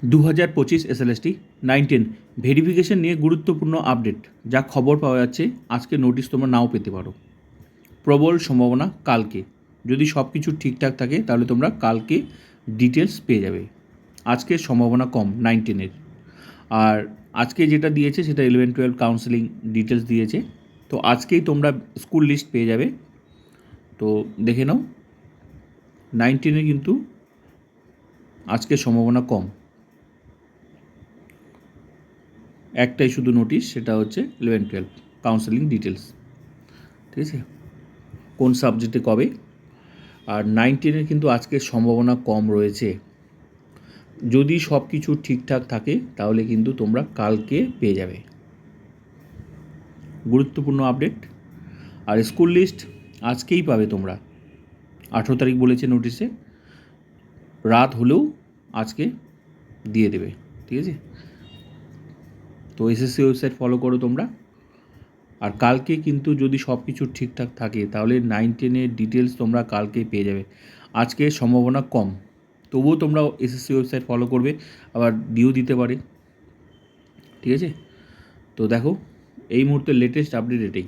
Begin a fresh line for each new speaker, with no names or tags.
2025 SLST 9-10 verification নিয়ে গুরুত্বপূর্ণ update. যা খবর পাওয়া যাচ্ছে, আজকে নোটিশ তোমরা নাও পেতে পারো। প্রবল সম্ভাবনা কালকে, যদি সব কিছু ঠিকঠাক থাকে তাহলে তোমরা কালকে ডিটেলস পেয়ে যাবে। আজকের সম্ভাবনা কম 9-10-এর। আর আজকে যেটা দিয়েছে সেটা 11-12 কাউন্সেলিং ডিটেলস দিয়েছে। তো আজকেই তোমরা স্কুল লিস্ট পেয়ে যাবে। তো দেখে নাও, 9-10-এ কিন্তু আজকের সম্ভাবনা কম। একটাই শুধু নোটিশ, সেটা হচ্ছে 11-12 কাউন্সেলিং ডিটেলস। ঠিক আছে, কোন সাবজেক্টে কবে। আর 9-10-এর কিন্তু আজকের সম্ভাবনা কম রয়েছে। যদি সব কিছু ঠিকঠাক থাকে তাহলে কিন্তু তোমরা কালকে পেয়ে যাবে। গুরুত্বপূর্ণ আপডেট। আর স্কুল লিস্ট আজকেই পাবে তোমরা। 18 তারিখ বলেছে নোটিশে, রাত হলেও আজকে দিয়ে দেবে। ঠিক আছে, তো এসএসসি ওয়েবসাইট ফলো করো তোমরা। আর কালকে কিন্তু যদি সব কিছু ঠিকঠাক থাকে তাহলে 9-10-এর ডিটেলস তোমরা কালকেই পেয়ে যাবে। আজকে সম্ভাবনা কম, তবুও তোমরা এসএসসি ওয়েবসাইট ফলো করবে, আবার ডিও দিতে পারে। ঠিক আছে, তো দেখো এই মুহূর্তে লেটেস্ট আপডেট এটাই।